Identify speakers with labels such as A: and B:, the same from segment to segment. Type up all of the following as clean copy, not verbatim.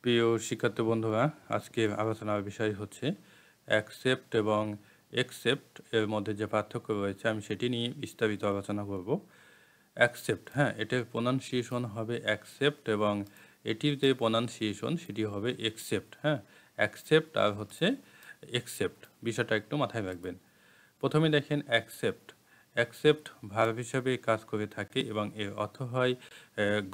A: প্রিয় শিক্ষার্থী বন্ধুরা, আজকের আলোচনার বিষয় হচ্ছে অ্যাকসেপ্ট এবং একসেপ্ট এর মধ্যে যে পার্থক্য রয়েছে আমি সেটি নিয়ে বিস্তারিত আলোচনা করব। অ্যাকসেপ্ট, হ্যাঁ, এটার প্রনাউন্সিয়েশন হবে অ্যাকসেপ্ট এবং এটির যে প্রনাউন্সিয়েশন সেটি হবে একসেপ্ট। হ্যাঁ, অ্যাকসেপ্ট আর হচ্ছে একসেপ্ট, বিষয়টা একটু মাথায় রাখবেন। প্রথমে দেখেন অ্যাকসেপ্ট। অ্যাকসেপ্ট ভার্ব হিসাবে কাজ করে থাকে এবং এর অর্থ হয়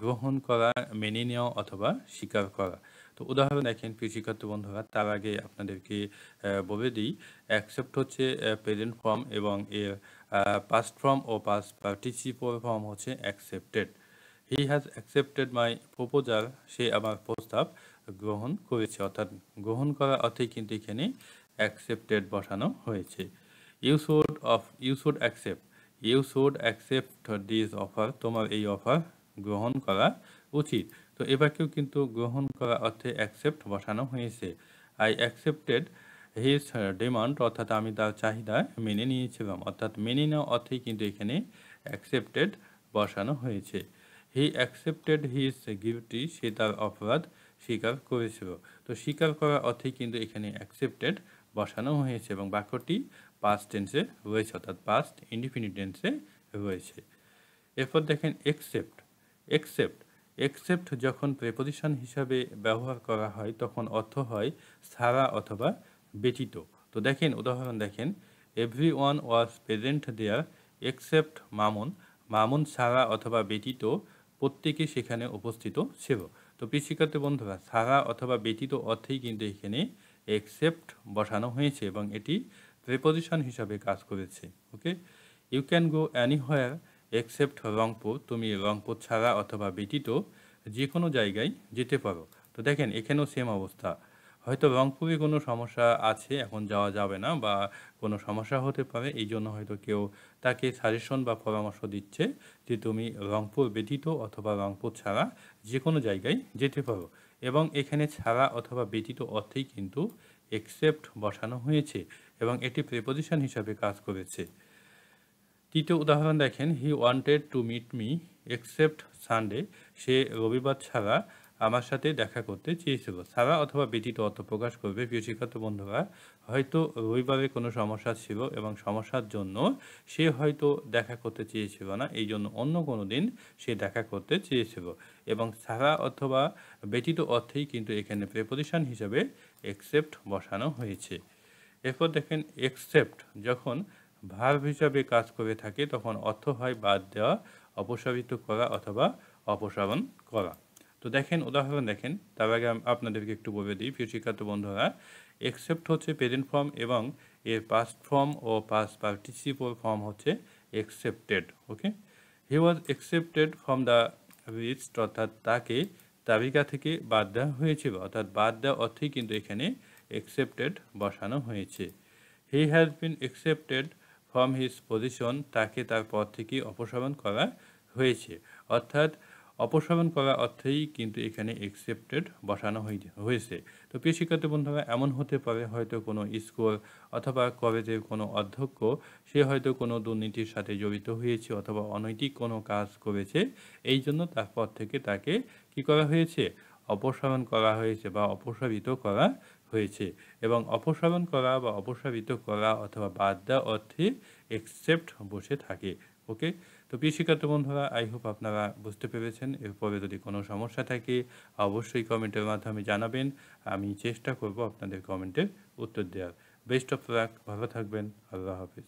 A: গ্রহণ করা, মেনে নেওয়া অথবা স্বীকার করা। তো উদাহরণ দেখেন প্রিয় শিক্ষার্থী বন্ধুরা, তার আগে আপনাদেরকে বলে দিই অ্যাকসেপ্ট হচ্ছে প্রেজেন্ট ফর্ম এবং এর পাস্ট ফর্ম ও পাস্ট পার্টিসিপল ফর্ম হচ্ছে accepted. He has accepted my proposal, সে আমার প্রস্তাব গ্রহণ করেছে, অর্থাৎ গ্রহণ করা অর্থেই কিন্তু এখানে অ্যাকসেপ্টেড বসানো হয়েছে। You should accept this offer, তোমার এই অফার গ্রহণ করা উচিত। তো এবারকেও কিন্তু গ্রহণ করা অর্থে অ্যাকসেপ্ট বসানো হয়েছে। আই অ্যাকসেপ্টেড হিজ ডিমান্ড, অর্থাৎ আমি তার চাহিদা মেনে নিয়েছিলাম, অর্থাৎ মেনে নেওয়া অর্থেই কিন্তু এখানে অ্যাকসেপ্টেড বসানো হয়েছে। হি অ্যাকসেপ্টেড হিজ গিল্টি, সে তার অপরাধ স্বীকার করেছিল। তো স্বীকার করা অর্থেই কিন্তু এখানে অ্যাকসেপ্টেড বসানো হয়েছে এবং বাক্যটি পাস্ট টেন্সে রয়েছে, অর্থাৎ পাস্ট ইনডিফিনিট টেন্সে রয়েছে। এরপর দেখেন একসেপ্ট। একসেপ্ট একসেপ্ট যখন প্রেপোজিশন হিসাবে ব্যবহার করা হয় তখন অর্থ হয় ছাড়া অথবা ব্যতীত। তো দেখেন উদাহরণ দেখেন, everyone was present there except Mamun, Mamun ছাড়া অথবা ব্যতীত প্রত্যেকে সেখানে উপস্থিত ছিল। তো প্রিয় শিক্ষার্থী বন্ধুরা, ছাড়া অথবা ব্যতীত অর্থেই কিন্তু এখানে এক্সেপ্ট বসানো হয়েছে এবং এটি প্রেপোজিশন হিসাবে কাজ করেছে। Okay, you can go anywhere except Rangpur, তুমি রংপুর ছাড়া অথবা ব্যতীত যে কোনো জায়গায় যেতে পারো। তো দেখেন এখানেও সেম অবস্থা, হয়তো রংপুরে কোনো সমস্যা আছে, এখন যাওয়া যাবে না বা কোনো সমস্যা হতে পারে, এই জন্য হয়তো কেউ তাকে সাজেশন বা পরামর্শ দিচ্ছে যে তুমি রংপুর ব্যতীত অথবা রংপুর ছাড়া যে কোনো জায়গায় যেতে পারো এবং এখানে ছাড়া অথবা ব্যতীত অর্থেই কিন্তু এক্সেপ্ট বসানো হয়েছে এবং এটি প্রেপোজিশন হিসাবে কাজ করেছে। তৃতীয় উদাহরণ দেখেন, he wanted to meet me except Sunday, সে রবিবার ছাড়া আমার সাথে দেখা করতে চেয়েছিল। ছাড়া অথবা ব্যতীত অর্থ প্রকাশ করবে। প্রিয় শিক্ষার্থী বন্ধুরা, হয়তো রবিবারে কোনো সমস্যা ছিল এবং সমস্যার জন্য সে হয়তো দেখা করতে চেয়েছিল না, এই জন্য অন্য কোনো দিন সে দেখা করতে চেয়েছিল এবং ছাড়া অথবা ব্যতীত অর্থেই কিন্তু এখানে প্রেপোজিশন হিসাবে এক্সেপ্ট বসানো হয়েছে। এরপর দেখেন এক্সেপ্ট যখন ভার্ব হিসাবে কাজ করে থাকে তখন অর্থ হয় বাদ দেওয়া, অপসারিত করা অথবা অপসারণ করা। তো দেখেন উদাহরণ দেখেন, তার আগে আপনাদেরকে একটু বলে দিই প্রিয় শিক্ষার্থী বন্ধুরা, এক্সেপ্ট হচ্ছে প্রেজেন্ট ফর্ম এবং এর পাস্ট ফর্ম ও পাস্ট পার্টিসিপল ফর্ম হচ্ছে accepted. Okay, he was accepted from the list, অর্থাৎ তাকে তালিকা থেকে বাদ দেওয়া হয়েছিল, অর্থাৎ বাদ দেওয়া অর্থেই কিন্তু এখানে এক্সেপ্টেড বসানো হয়েছে। He has been accepted from his position, তাকে তার পদ থেকে অপসারণ করা হয়েছে, অর্থাৎ অপসারণ করা অর্থেই কিন্তু এখানে এক্সেপ্টেড বসানো হয়েছে। তো প্রিয় শিক্ষার্থী বন্ধুরা, এমন হতে পারে হয়তো কোনো স্কুল অথবা কলেজের কোনো অধ্যক্ষ, সে হয়তো কোনো দুর্নীতির সাথে জড়িত হয়েছে অথবা অনৈতিক কোনো কাজ করেছে, এই জন্য তার পদ থেকে তাকে কি করা হয়েছে, অপসারণ করা হয়েছে বা অপসারিত করা হয়েছে এবং অপসারণ করা বা অপসারিত করা অথবা বাদ দেওয়া অর্থে এক্সেপ্ট বসে থাকে। ওকে, তো প্রিয় শিক্ষার্থী বন্ধুরা, আই হোপ আপনারা বুঝতে পেরেছেন। এরপরে যদি কোনো সমস্যা থাকে অবশ্যই কমেন্টের মাধ্যমে জানাবেন, আমি চেষ্টা করব আপনাদের কমেন্টের উত্তর দেওয়ার। বেস্ট অফ লাক, ভালো থাকবেন, আল্লাহ হাফিজ।